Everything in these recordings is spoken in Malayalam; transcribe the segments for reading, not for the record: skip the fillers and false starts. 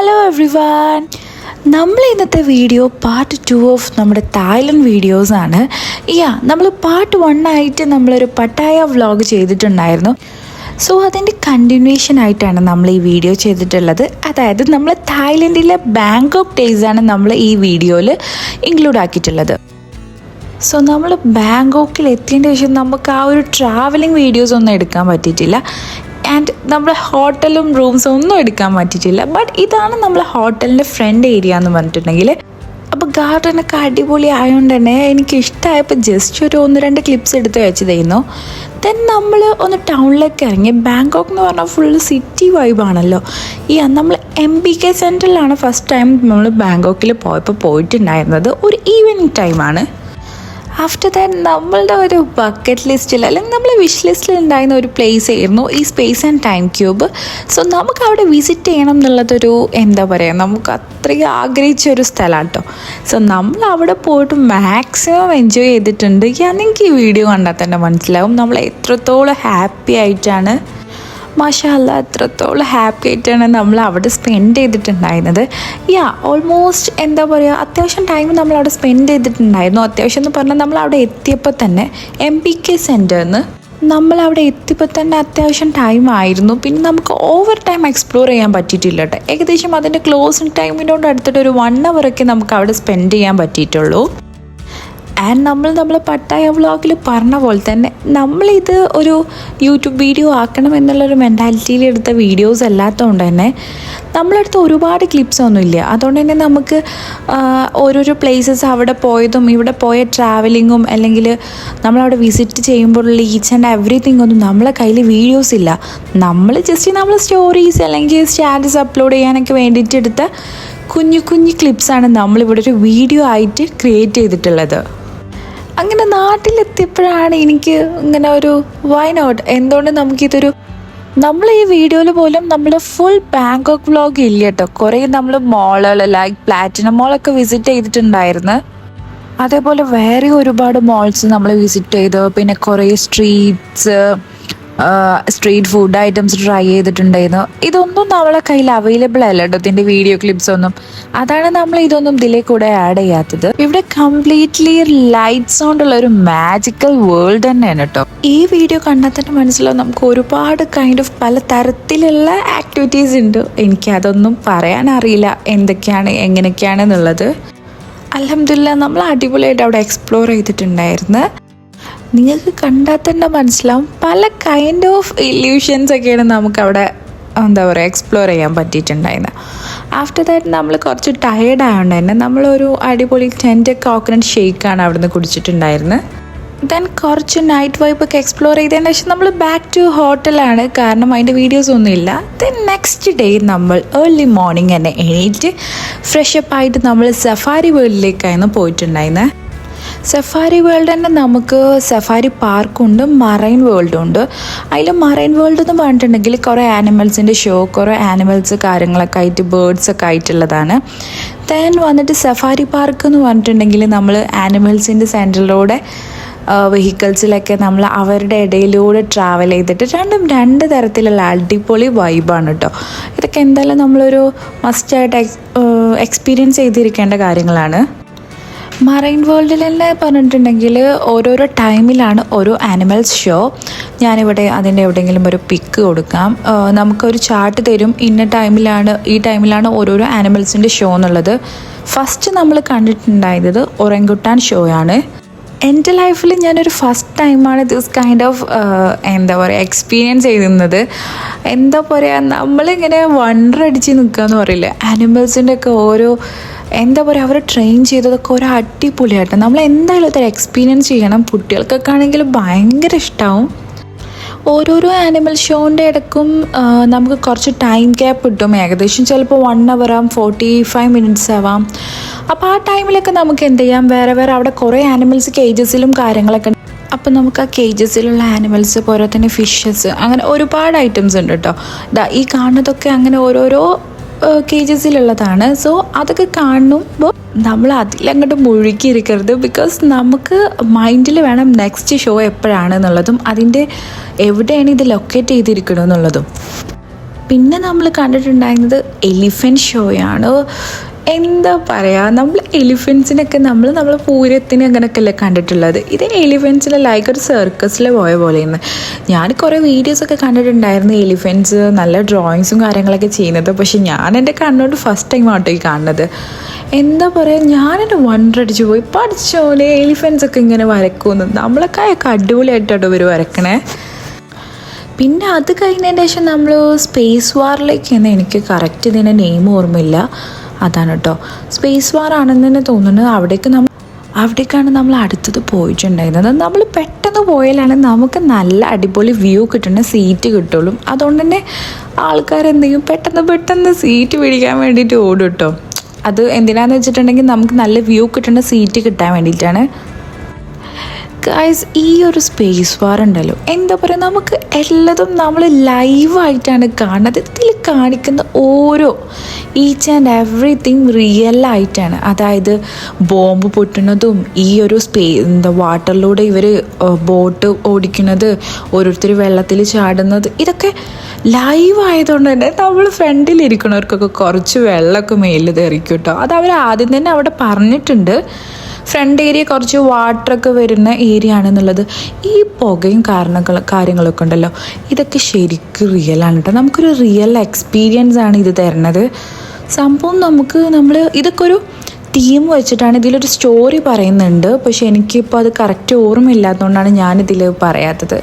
ഹലോ എവ്രിവൺ, നമ്മൾ ഇന്നത്തെ വീഡിയോ പാർട്ട് 2 ഓഫ് നമ്മുടെ തായ്ലൻഡ് വീഡിയോസാണ്. നമ്മൾ പാർട്ട് 1 ആയിട്ട് നമ്മളൊരു പട്ടായ വ്ളോഗ് ചെയ്തിട്ടുണ്ടായിരുന്നു. സോ അതിൻ്റെ കണ്ടിന്യൂഷൻ ആയിട്ടാണ് നമ്മൾ ഈ വീഡിയോ ചെയ്തിട്ടുള്ളത്. അതായത് നമ്മൾ തായ്ലൻഡിലെ ബാങ്കോക്ക് ഡേയ്സാണ് നമ്മൾ ഈ വീഡിയോയിൽ ഇൻക്ലൂഡ് ആക്കിയിട്ടുള്ളത്. സോ നമ്മൾ ബാങ്കോക്കിൽ എത്തിയതിന് ശേഷം നമുക്ക് ആ ഒരു ട്രാവലിംഗ് വീഡിയോസ് ഒന്നും എടുക്കാൻ പറ്റിയിട്ടില്ല. ആൻഡ് നമ്മുടെ ഹോട്ടലും റൂംസും ഒന്നും എടുക്കാൻ പറ്റിയിട്ടില്ല. ബട്ട് ഇതാണ് നമ്മളെ ഹോട്ടലിൻ്റെ ഫ്രണ്ട് ഏരിയ എന്ന് പറഞ്ഞിട്ടുണ്ടെങ്കിൽ. അപ്പോൾ ഗാർഡനൊക്കെ അടിപൊളി ആയതുകൊണ്ട് തന്നെ എനിക്ക് ഇഷ്ടമായപ്പോൾ ജസ്റ്റ് ഒരു 1-2 ക്ലിപ്സ് എടുത്ത് വെച്ചതായിരുന്നു. ദെൻ നമ്മൾ ഒന്ന് ടൗണിലേക്ക് ഇറങ്ങി. ബാങ്കോക്ക് എന്ന് പറഞ്ഞാൽ ഫുള്ള് സിറ്റി വൈബാണല്ലോ. നമ്മൾ MBK സെൻറ്ററിലാണ് ഫസ്റ്റ് ടൈം നമ്മൾ ബാങ്കോക്കിൽ പോയിട്ടുണ്ടായിരുന്നത്. ഒരു ഈവനിങ് ടൈമാണ്. ആഫ്റ്റർ ദാറ്റ് നമ്മളുടെ ഒരു ബക്കറ്റ് ലിസ്റ്റിൽ അല്ലെങ്കിൽ നമ്മളെ വിഷ് ലിസ്റ്റിൽ ഉണ്ടായിരുന്ന ഒരു പ്ലേസ് ആയിരുന്നു ഈ space and time cube. So നമുക്ക് അവിടെ വിസിറ്റ് ചെയ്യണം എന്നുള്ളതൊരു നമുക്ക് അത്രയും ആഗ്രഹിച്ചൊരു സ്ഥലമാണ് കേട്ടോ. സോ നമ്മൾ അവിടെ പോയിട്ട് മാക്സിമം എൻജോയ് ചെയ്തിട്ടുണ്ട്. നിങ്ങൾക്ക് ഈ വീഡിയോ കണ്ടാൽ തന്നെ മനസ്സിലാവും നമ്മൾ എത്രത്തോളം ഹാപ്പി ആയിട്ടാണ്, മാഷാ അല്ലാ, എത്രത്തോളം ഹാപ്പി ആയിട്ടാണ് നമ്മൾ അവിടെ സ്പെൻഡ് ചെയ്തിട്ടുണ്ടായിരുന്നത്. ഓൾമോസ്റ്റ് അത്യാവശ്യം ടൈം നമ്മൾ അവിടെ സ്പെൻഡ് ചെയ്തിട്ടുണ്ടായിരുന്നു. അത്യാവശ്യം എന്ന് പറഞ്ഞാൽ നമ്മൾ അവിടെ എത്തിയപ്പോൾ തന്നെ MBK സെൻറ്ററിന്ന് നമ്മളവിടെ എത്തിയപ്പോൾ തന്നെ അത്യാവശ്യം ടൈം ആയിരുന്നു. പിന്നെ നമുക്ക് ഓവർ ടൈം എക്സ്പ്ലോർ ചെയ്യാൻ പറ്റിയിട്ടില്ല കേട്ടോ. ഏകദേശം അതിൻ്റെ ക്ലോസിങ് ടൈമിനോട് അടുത്തിട്ട് ഒരു 1 hour നമുക്ക് അവിടെ സ്പെൻഡ് ചെയ്യാൻ പറ്റിയിട്ടുള്ളൂ. ആൻഡ് നമ്മൾ പട്ടായ വ്ളോഗിൽ പറഞ്ഞ പോലെ തന്നെ നമ്മളിത് ഒരു യൂട്യൂബ് വീഡിയോ ആക്കണം എന്നുള്ളൊരു മെൻറ്റാലിറ്റിയിൽ എടുത്ത വീഡിയോസ് അല്ലാത്തതുകൊണ്ട് തന്നെ നമ്മളടുത്ത് ഒരുപാട് ക്ലിപ്സ് ഒന്നുമില്ല. അതുകൊണ്ട് തന്നെ നമുക്ക് ഓരോരോ പ്ലേസസ് അവിടെ പോയതും ഇവിടെ പോയ ട്രാവലിങ്ങും അല്ലെങ്കിൽ നമ്മളവിടെ വിസിറ്റ് ചെയ്യുമ്പോഴുള്ള ഈച്ച് ആൻഡ് എവറിത്തിങ് ഒന്നും നമ്മളെ കയ്യിൽ വീഡിയോസ് ഇല്ല. നമ്മൾ ജസ്റ്റ് നമ്മൾ സ്റ്റോറീസ് അല്ലെങ്കിൽ സ്റ്റാറ്റസ് അപ്ലോഡ് ചെയ്യാനൊക്കെ വേണ്ടിയിട്ട് എടുത്ത കുഞ്ഞു ക്ലിപ്സാണ് നമ്മളിവിടെ ഒരു വീഡിയോ ആയിട്ട് ക്രിയേറ്റ് ചെയ്തിട്ടുള്ളത്. അങ്ങനെ നാട്ടിലെത്തിയപ്പോഴാണ് എനിക്ക് ഇങ്ങനെ ഒരു വൈ നോട്ട്, എന്തുകൊണ്ട് നമ്മൾ ഈ വീഡിയോയിൽ പോലും നമ്മൾ ഫുൾ ബാങ്കോക്ക് വ്ളോഗ് ഇല്ല കേട്ടോ. കുറേ നമ്മൾ മോളുകൾ ലൈക്ക് പ്ലാറ്റിനം മോളൊക്കെ വിസിറ്റ് ചെയ്തിട്ടുണ്ടായിരുന്നു. അതേപോലെ വേറെ ഒരുപാട് മോൾസ് നമ്മൾ വിസിറ്റ് ചെയ്തു. പിന്നെ കുറേ സ്ട്രീറ്റ് ഫുഡ് ഐറ്റംസ് ട്രൈ ചെയ്തിട്ടുണ്ടായിരുന്നു. ഇതൊന്നും നമ്മളെ കയ്യിൽ അവൈലബിൾ അല്ല കേട്ടോ, ഇതിൻ്റെ വീഡിയോ ക്ലിപ്സ് ഒന്നും. അതാണ് നമ്മൾ ഇതൊന്നും ഇതിലെ കൂടെ ആഡ് ചെയ്യാത്തത്. ഇവിടെ കംപ്ലീറ്റ്ലി ലൈറ്റ്സ് കൊണ്ടുള്ള ഒരു മാജിക്കൽ വേൾഡ് തന്നെയാണ് കേട്ടോ. ഈ വീഡിയോ കണ്ടാൽ തന്നെ മനസ്സിലാവും നമുക്ക് ഒരുപാട് പല തരത്തിലുള്ള ആക്ടിവിറ്റീസ് ഉണ്ട്. എനിക്കതൊന്നും പറയാനറിയില്ല എന്തൊക്കെയാണ് എങ്ങനെയൊക്കെയാണെന്നുള്ളത്. അൽഹംദുലില്ലാ നമ്മൾ അടിപൊളിയായിട്ട് അവിടെ എക്സ്പ്ലോർ ചെയ്തിട്ടുണ്ടായിരുന്നു. നിങ്ങൾക്ക് കണ്ടാൽ തന്നെ മനസ്സിലാവും പല കൈൻഡ് ഓഫ് ഇല്യൂഷൻസ് ഒക്കെയാണ് നമുക്കവിടെ എക്സ്പ്ലോർ ചെയ്യാൻ പറ്റിയിട്ടുണ്ടായിരുന്നത്. ആഫ്റ്റർ ദാറ്റ് നമ്മൾ കുറച്ച് ടയേർഡ് ആയതുകൊണ്ട് തന്നെ നമ്മളൊരു അടിപൊളി 10 കോക്കനട്ട് ഷേക്കാണ് അവിടുന്ന് കുടിച്ചിട്ടുണ്ടായിരുന്നത്. ദെൻ കുറച്ച് നൈറ്റ് വൈബൊക്കെ എക്സ്പ്ലോർ ചെയ്തതിന് ശേഷം നമ്മൾ ബാക്ക് ടു ഹോട്ടലാണ്, കാരണം അതിൻ്റെ വീഡിയോസ് ഒന്നുമില്ല. ദെൻ നെക്സ്റ്റ് ഡേ നമ്മൾ ഏർലി മോർണിംഗ് തന്നെ എണീറ്റ് ഫ്രഷപ്പ് ആയിട്ട് നമ്മൾ സഫാരി വേൾഡിലേക്കായിരുന്നു പോയിട്ടുണ്ടായിരുന്നത്. സഫാരി വേൾഡ് തന്നെ നമുക്ക് സഫാരി പാർക്കുണ്ട്, മറൈൻ വേൾഡും ഉണ്ട്. അതിൽ മറൈൻ വേൾഡ് എന്ന് പറഞ്ഞിട്ടുണ്ടെങ്കിൽ കുറേ ആനിമൽസിൻ്റെ ഷോ, കുറേ ആനിമൽസ് കാര്യങ്ങളൊക്കെ ആയിട്ട് ബേർഡ്സൊക്കെ ആയിട്ടുള്ളതാണ്. ദെൻ വന്നിട്ട് സഫാരി പാർക്ക് എന്ന് പറഞ്ഞിട്ടുണ്ടെങ്കിൽ നമ്മൾ ആനിമൽസിൻ്റെ സെൻറ്ററിലൂടെ വെഹിക്കിൾസിലൊക്കെ നമ്മൾ അവരുടെ ഇടയിലൂടെ ട്രാവൽ ചെയ്തിട്ട് രണ്ടും 2 തരത്തിലുള്ള അടിപൊളി വൈബാണ് കേട്ടോ. ഇതൊക്കെ എന്തായാലും നമ്മളൊരു മസ്റ്റായിട്ട് എക്സ്പീരിയൻസ് ചെയ്തിരിക്കേണ്ട കാര്യങ്ങളാണ്. മറൈൻ വേൾഡിൽ തന്നെ പറഞ്ഞിട്ടുണ്ടെങ്കിൽ ഓരോരോ ടൈമിലാണ് ഓരോ ആനിമൽസ് ഷോ. ഞാനിവിടെ അതിൻ്റെ എവിടെയെങ്കിലും ഒരു പിക്ക് കൊടുക്കാം. നമുക്കൊരു ചാർട്ട് തരും, ഈ ടൈമിലാണ് ഓരോരോ ആനിമൽസിൻ്റെ ഷോ എന്നുള്ളത്. ഫസ്റ്റ് നമ്മൾ കണ്ടിട്ടുണ്ടായത് ഒറങ്ങുട്ടാൻ ഷോ ആണ്. എൻ്റെ ലൈഫിൽ ഞാനൊരു ഫസ്റ്റ് ടൈമാണ് ദിസ് കൈൻഡ് ഓഫ് എക്സ്പീരിയൻസ് ചെയ്യുന്നത്. നമ്മളിങ്ങനെ വണ്ടറടിച്ച് നിൽക്കുക എന്ന് പറയില്ല. ആനിമൽസിൻ്റെ ഒക്കെ ഓരോ അവർ ട്രെയിൻ ചെയ്തതൊക്കെ ഓരോ അടിപൊളിയായിട്ട് നമ്മൾ എന്തായാലും അതൊരു എക്സ്പീരിയൻസ് ചെയ്യണം. കുട്ടികൾക്കൊക്കെ ആണെങ്കിൽ ഭയങ്കര ഇഷ്ടമാവും. ഓരോരോ ആനിമൽ ഷോൻ്റെ ഇടയ്ക്കും നമുക്ക് കുറച്ച് ടൈം ഗ്യാപ്പ് കിട്ടും. ഏകദേശം ചിലപ്പോൾ 1 hour ആവാം, 45 minutes ആവാം. അപ്പോൾ ആ ടൈമിലൊക്കെ നമുക്ക് എന്ത് ചെയ്യാം, വേറെ അവിടെ കുറേ ആനിമൽസ് കേജസിലും കാര്യങ്ങളൊക്കെ. അപ്പോൾ നമുക്ക് ആ കേജസിലുള്ള ആനിമൽസ് പോലെ തന്നെ ഫിഷസ്, അങ്ങനെ ഒരുപാട് ഐറ്റംസ് ഉണ്ട് കേട്ടോ. ഈ കാണുന്നതൊക്കെ അങ്ങനെ ഓരോരോ കേജസിലുള്ളതാണ്. സോ അതൊക്കെ കാണുമ്പോൾ നമ്മൾ അതിലങ്ങോട്ട് മുഴുകിയിരിക്കരുത്. ബിക്കോസ് നമുക്ക് മൈൻഡിൽ വേണം നെക്സ്റ്റ് ഷോ എപ്പോഴാണെന്നുള്ളതും അതിൻ്റെ എവിടെയാണ് ഇത് ലൊക്കേറ്റ് ചെയ്തിരിക്കണമെന്നുള്ളതും. പിന്നെ നമ്മൾ കണ്ടിട്ടുണ്ടായിരുന്നത് എലിഫൻറ്റ് ഷോയാണ്. എന്താ പറയുക, നമ്മൾ എലിഫൻസിനൊക്കെ നമ്മൾ പൂരത്തിന് അങ്ങനെയൊക്കെയല്ലേ കണ്ടിട്ടുള്ളത്. ഇത് എലിഫൻസിന് ലൈക്ക് ഒരു സർക്കസിൽ പോയ പോലെയാണ്. ഞാൻ കുറേ വീഡിയോസൊക്കെ കണ്ടിട്ടുണ്ടായിരുന്നു എലിഫൻസ് നല്ല ഡ്രോയിങ്സും കാര്യങ്ങളൊക്കെ ചെയ്യുന്നത്. പക്ഷെ ഞാൻ എൻ്റെ കണ്ണോട് ഫസ്റ്റ് ടൈം ആട്ടോ ഈ കാണുന്നത്. എന്താ പറയുക, ഞാനെൻ്റെ വണ്ടടിച്ച് പോയി, പഠിച്ചോലെ എലിഫൻസൊക്കെ ഇങ്ങനെ വരക്കുമെന്ന്. നമ്മളൊക്കെ അടിപൊളിയായിട്ടോ ഇവർ വരക്കണേ. പിന്നെ അത് കഴിഞ്ഞതിന് ശേഷം നമ്മൾ സ്പേസ് വാറിലേക്കാണ്. എനിക്ക് കറക്റ്റ് ഇതിൻ്റെ നെയിം ഓർമ്മയില്ല. അതാണ് കേട്ടോ, സ്പേസ് വാർ ആണെന്ന് തന്നെ തോന്നുന്നത്. അവിടേക്കാണ് നമ്മൾ അടുത്തത് പോയിട്ടുണ്ടായിരുന്നത്. നമ്മൾ പെട്ടെന്ന് പോയാലാണ് നമുക്ക് നല്ല അടിപൊളി വ്യൂ കിട്ടുന്ന സീറ്റ് കിട്ടുള്ളൂ. അതുകൊണ്ട് തന്നെ ആൾക്കാരെന്തെങ്കിലും പെട്ടെന്ന് സീറ്റ് പിടിക്കാൻ വേണ്ടിയിട്ട് ഓടും കേട്ടോ. അത് എന്തിനാന്ന് വെച്ചിട്ടുണ്ടെങ്കിൽ നമുക്ക് നല്ല വ്യൂ കിട്ടുന്ന സീറ്റ് കിട്ടാൻ വേണ്ടിയിട്ടാണ്. ഗൈസ്, ഈ ഒരു സ്പേസ് വാർ ഉണ്ടല്ലോ, എന്താ പറയുക, നമുക്ക് എല്ലാതും നമ്മൾ ലൈവായിട്ടാണ് കാണുന്നത്. ഇതിൽ കാണിക്കുന്ന ഓരോ ഈച്ച് ആൻഡ് എവറിത്തിങ് റിയലായിട്ടാണ്. അതായത് ബോംബ് പൊട്ടുന്നതും ഈ ഒരു വാട്ടറിലൂടെ ഇവർ ബോട്ട് ഓടിക്കുന്നത്, ഓരോരുത്തർ വെള്ളത്തിൽ ചാടുന്നത്, ഇതൊക്കെ ലൈവ് ആയതുകൊണ്ട് തന്നെ നമ്മൾ ഫ്രണ്ടിലിരിക്കുന്നവർക്കൊക്കെ കുറച്ച് വെള്ളമൊക്കെ മേലിൽ തെറിക്കും കേട്ടോ. അത് അവർ ആദ്യം തന്നെ അവിടെ പറഞ്ഞിട്ടുണ്ട്. ഫ്രണ്ട് ഏരിയ കുറച്ച് വാട്ടറൊക്കെ വരുന്ന ഏരിയ ആണെന്നുള്ളത്. ഈ പുകയും കാര്യങ്ങളൊക്കെ ഉണ്ടല്ലോ, ഇതൊക്കെ ശരിക്കും റിയലാണ് കേട്ടോ. നമുക്കൊരു റിയൽ എക്സ്പീരിയൻസ് ആണ് ഇത് തരുന്നത്. സംഭവം നമ്മൾ ഇതൊക്കെ ഒരു തീം വെച്ചിട്ടാണ്. ഇതിലൊരു സ്റ്റോറി പറയുന്നുണ്ട്. പക്ഷെ എനിക്കിപ്പോൾ അത് കറക്റ്റ് ഓർമ്മയില്ലാത്തതുകൊണ്ടാണ് ഞാനിതിൽ പറയാത്തത്.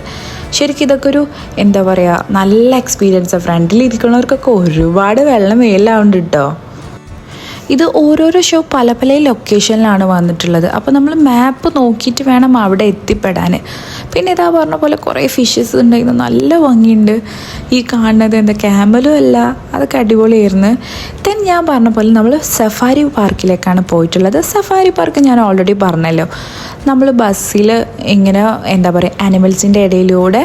ശരിക്കും ഇതൊക്കെ ഒരു എന്താ പറയുക, നല്ല എക്സ്പീരിയൻസാണ്. ഫ്രണ്ടിലിരിക്കുന്നവർക്കൊക്കെ ഒരുപാട് വെള്ളം മേലാവുന്നുണ്ട് കേട്ടോ. ഇത് ഓരോരോ ഷോ പല ലൊക്കേഷനിലാണ് വന്നിട്ടുള്ളത്. അപ്പോൾ നമ്മൾ മാപ്പ് നോക്കിയിട്ട് വേണം അവിടെ എത്തിപ്പെടാൻ. പിന്നെ ഇതാ പറഞ്ഞ പോലെ കുറേ ഫിഷസ് ഉണ്ടായിരുന്നു, നല്ല ഭംഗിയുണ്ട്. ഈ കാണുന്നത് എന്താ ക്യാമലും അല്ല, അതൊക്കെ അടിപൊളിയായിരുന്നു. ദെൻ ഞാൻ പറഞ്ഞ പോലെ നമ്മൾ സഫാരി പാർക്കിലേക്കാണ് പോയിട്ടുള്ളത്. സഫാരി പാർക്ക് ഞാൻ ഓൾറെഡി പറഞ്ഞല്ലോ, നമ്മൾ ബസ്സിൽ ഇങ്ങനെ എന്താ പറയുക ആനിമൽസിൻ്റെ ഇടയിലൂടെ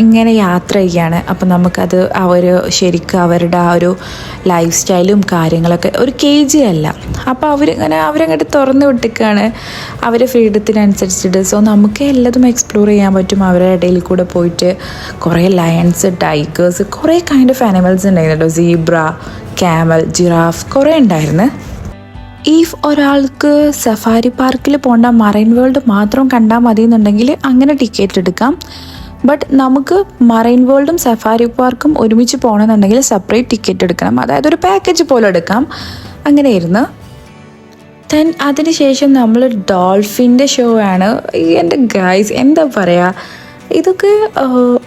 ഇങ്ങനെ യാത്ര ചെയ്യുകയാണ്. അപ്പം നമുക്കത് ശരിക്കും അവരുടെ ആ ഒരു ലൈഫ് സ്റ്റൈലും കാര്യങ്ങളൊക്കെ ഒരു KG അല്ല. അപ്പോൾ അവരങ്ങോട്ട് തുറന്ന് വിട്ടിക്കുകയാണ് അവരെ ഫ്രീഡത്തിനനുസരിച്ചിട്ട്. സോ നമുക്ക് എല്ലാതും എക്സ്പ്ലോർ ചെയ്യാൻ പറ്റും അവരുടെ ഇടയിൽ കൂടെ പോയിട്ട്. കുറേ ലയൺസ്, ടൈഗേഴ്സ്, കുറേ കൈൻഡ് ഓഫ് ആനിമൽസ് ഉണ്ടായിരുന്നു കേട്ടോ. സീബ്ര, ക്യാമൽ, ജിറാഫ് കുറേ ഉണ്ടായിരുന്നു. ഒരാൾക്ക് സഫാരി പാർക്കിൽ പോകേണ്ട മറൈൻ വേൾഡ് മാത്രം കണ്ടാൽ മതി എന്നുണ്ടെങ്കിൽ അങ്ങനെ ടിക്കറ്റ് എടുക്കാം. ബട്ട് നമുക്ക് മറൈൻ വേൾഡും സഫാരി പാർക്കും ഒരുമിച്ച് പോകണമെന്നുണ്ടെങ്കിൽ സെപ്പറേറ്റ് ടിക്കറ്റ് എടുക്കണം. അതായത് ഒരു പാക്കേജ് പോലെ എടുക്കാം. അങ്ങനെയായിരുന്നു. ദെൻ അതിനുശേഷം നമ്മൾ ഡോൾഫിൻ്റെ ഷോ ആണ്. എൻ്റെ ഗൈസ് എന്താ പറയുക, ഇതൊക്കെ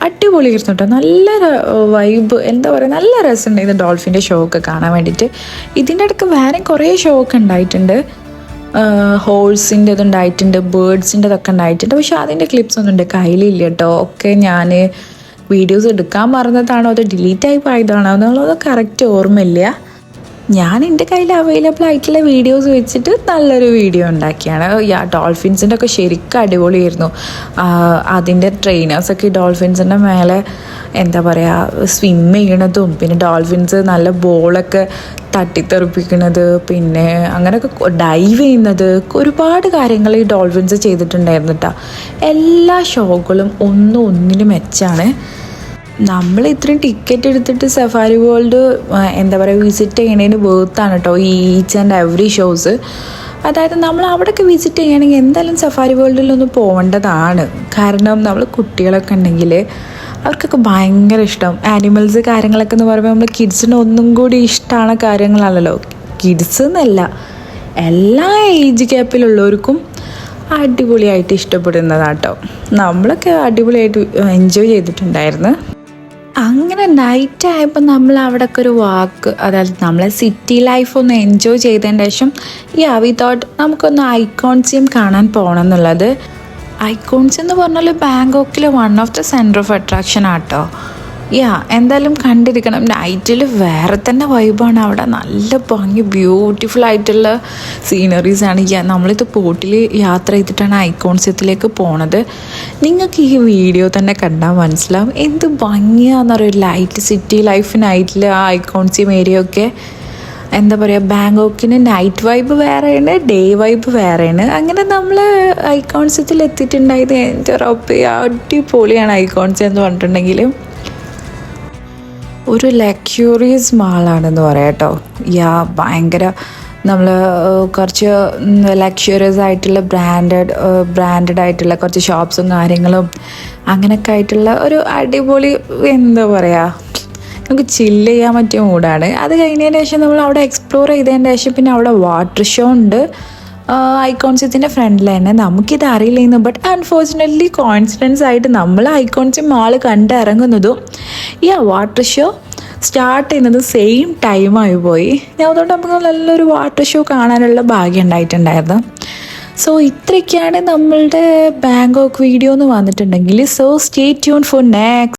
അടിപൊളിയായിരുന്നു കേട്ടോ. നല്ല വൈബ്, എന്താ പറയുക, നല്ല രസമുണ്ടായിരുന്നു ഡോൾഫിൻ്റെ ഷോ ഒക്കെ കാണാൻ വേണ്ടിയിട്ട്. ഇതിൻ്റെ ഇടയ്ക്ക് വേറെ കുറേ ഷോ ഒക്കെ ഉണ്ടായിട്ടുണ്ട്. ഹോഴ്സിൻ്റെ ഇതുണ്ടായിട്ടുണ്ട്, ബേർഡ്സിൻ്റെതൊക്കെ ഉണ്ടായിട്ടുണ്ട്. പക്ഷെ അതിൻ്റെ ക്ലിപ്സ് ഒന്നും എൻ്റെ കയ്യിലില്ല കേട്ടോ. ഒക്കെ ഞാൻ വീഡിയോസ് എടുക്കാൻ മറന്നതാണോ അതോ ഡിലീറ്റായി പോയതാണോ എന്നുള്ളത് കറക്റ്റ് ഓർമ്മയില്ല. ഞാൻ എൻ്റെ കയ്യിൽ അവൈലബിൾ ആയിട്ടുള്ള വീഡിയോസ് വെച്ചിട്ട് നല്ലൊരു വീഡിയോ ഉണ്ടാക്കിയാണ്. ഡോൾഫിൻസിൻ്റെ ഒക്കെ ശരിക്കും അടിപൊളിയായിരുന്നു. അതിൻ്റെ ട്രെയിനേഴ്സൊക്കെ ഡോൾഫിൻസിൻ്റെ മേലെ എന്താ പറയുക സ്വിം ചെയ്യണതും, പിന്നെ ഡോൾഫിൻസ് നല്ല ബോളൊക്കെ തട്ടിത്തെറിപ്പിക്കുന്നത്, പിന്നെ അങ്ങനെയൊക്കെ ഡൈവ് ചെയ്യുന്നത്, ഒരുപാട് കാര്യങ്ങൾ ഈ ഡോൾഫിൻസ് ചെയ്തിട്ടുണ്ടായിരുന്നു കേട്ടോ. എല്ലാ ഷോകളും ഒന്നിനും മെച്ചാണ്. നമ്മൾ ഇത്രയും ടിക്കറ്റ് എടുത്തിട്ട് സഫാരി വേൾഡ് എന്താ പറയുക വിസിറ്റ് ചെയ്യണതിന് വേർത്താണ് കേട്ടോ ഈ ഈച്ച് ആൻഡ് എവറി ഷോസ്. അതായത് നമ്മൾ അവിടെയൊക്കെ വിസിറ്റ് ചെയ്യുകയാണെങ്കിൽ എന്തായാലും സഫാരി വേൾഡിലൊന്ന് പോകേണ്ടതാണ്. കാരണം നമ്മൾ കുട്ടികളൊക്കെ ഉണ്ടെങ്കിൽ അവർക്കൊക്കെ ഭയങ്കര ഇഷ്ടം ആനിമൽസ് കാര്യങ്ങളൊക്കെ എന്ന് പറയുമ്പോൾ നമ്മൾ കിഡ്സിന് ഒന്നും കൂടി ഇഷ്ടമാണ് കാര്യങ്ങളാണല്ലോ. കിഡ്സ് എന്നല്ല, എല്ലാ ഏജ് ഗ്യാപ്പിലുള്ളവർക്കും അടിപൊളിയായിട്ട് ഇഷ്ടപ്പെടുന്നതാട്ടോ. നമ്മളൊക്കെ അടിപൊളിയായിട്ട് എൻജോയ് ചെയ്തിട്ടുണ്ടായിരുന്നു. അങ്ങനെ നൈറ്റ് ആയപ്പോൾ നമ്മൾ അവിടെയൊക്കെ ഒരു വാക്ക്, അതായത് നമ്മളെ സിറ്റി ലൈഫ് ഒന്ന് എൻജോയ് ചെയ്തതിന് ശേഷം വി തോട്ട് നമുക്കൊന്ന് ഐക്കോൺസിയം കാണാൻ പോകണം എന്നുള്ളത്. ഐക്കോൺസ് എന്ന് പറഞ്ഞാൽ ബാങ്കോക്കിലെ one of the centre of attraction ആട്ടോ. എന്തായാലും കണ്ടിരിക്കണം. നൈറ്റിൽ വേറെ തന്നെ വൈബാണ് അവിടെ. നല്ല ഭംഗി ബ്യൂട്ടിഫുൾ ആയിട്ടുള്ള സീനറീസാണ്. നമ്മളിത് ബോട്ടിൽ യാത്ര ചെയ്തിട്ടാണ് ഐക്കോൺസ്യത്തിലേക്ക് പോണത്. നിങ്ങൾക്ക് ഈ വീഡിയോ തന്നെ കണ്ടാൽ മനസ്സിലാവും എന്ത് ഭംഗിയാണെന്നറിയാം. ലൈറ്റ് സിറ്റി ലൈഫ് നൈറ്റിൽ ആ ഐക്കോൺസ്യം ഏരിയ ഒക്കെ എന്താ പറയുക, ബാങ്കോക്കിന് നൈറ്റ് വൈബ് വേറെയാണ്, ഡേ വൈബ് വേറെയാണ്. അങ്ങനെ നമ്മൾ ഐക്കോൺസ്യത്തിൽ എത്തിയിട്ടുണ്ടായത് എൻ്റെ റബ്ബേ അടിപൊളിയാണ് ഐക്കോൺസ്യം എന്ന് പറഞ്ഞിട്ടുണ്ടെങ്കിൽ. ഒരു ലക്ഷ്യൂറിയസ് മാളാണെന്ന് പറയാം കേട്ടോ. ഭയങ്കര നമ്മൾ കുറച്ച് ലക്ഷ്യൂറിയസ് ആയിട്ടുള്ള ബ്രാൻഡഡ് ആയിട്ടുള്ള കുറച്ച് ഷോപ്സും കാര്യങ്ങളും അങ്ങനെയൊക്കെ ആയിട്ടുള്ള ഒരു അടിപൊളി, എന്താ പറയുക, നമുക്ക് ചില്ല് ചെയ്യാൻ പറ്റിയ മൂഡാണ്. അത് കഴിഞ്ഞതിന് ശേഷം നമ്മൾ അവിടെ എക്സ്പ്ലോർ ചെയ്തതിന് ശേഷം പിന്നെ അവിടെ വാട്ടർ ഷോ ഉണ്ട് ഐക്കോൺസിൻ്റെ ഫ്രണ്ടിൽ തന്നെ. നമുക്കിത് അറിയില്ലായിരുന്നു, ബട്ട് അൺഫോർച്ചുനേറ്റ്ലി കോയിൻസിഡൻസ് ആയിട്ട് നമ്മൾ ഐക്കോൺസ് മാൾ കണ്ടിറങ്ങുന്നതും വാട്ടർ ഷോ സ്റ്റാർട്ട് ചെയ്യുന്നത് സെയിം ടൈമായി പോയി. അതുകൊണ്ട് നമുക്ക് നല്ലൊരു വാട്ടർ ഷോ കാണാനുള്ള ഭാഗ്യം ഉണ്ടായിട്ടുണ്ടായിരുന്നു. സോ ഇത്രയൊക്കെയാണ് നമ്മളുടെ ബാങ്കോക്ക് വീഡിയോ എന്ന് വന്നിട്ടുണ്ടെങ്കിൽ. So stay tune for next.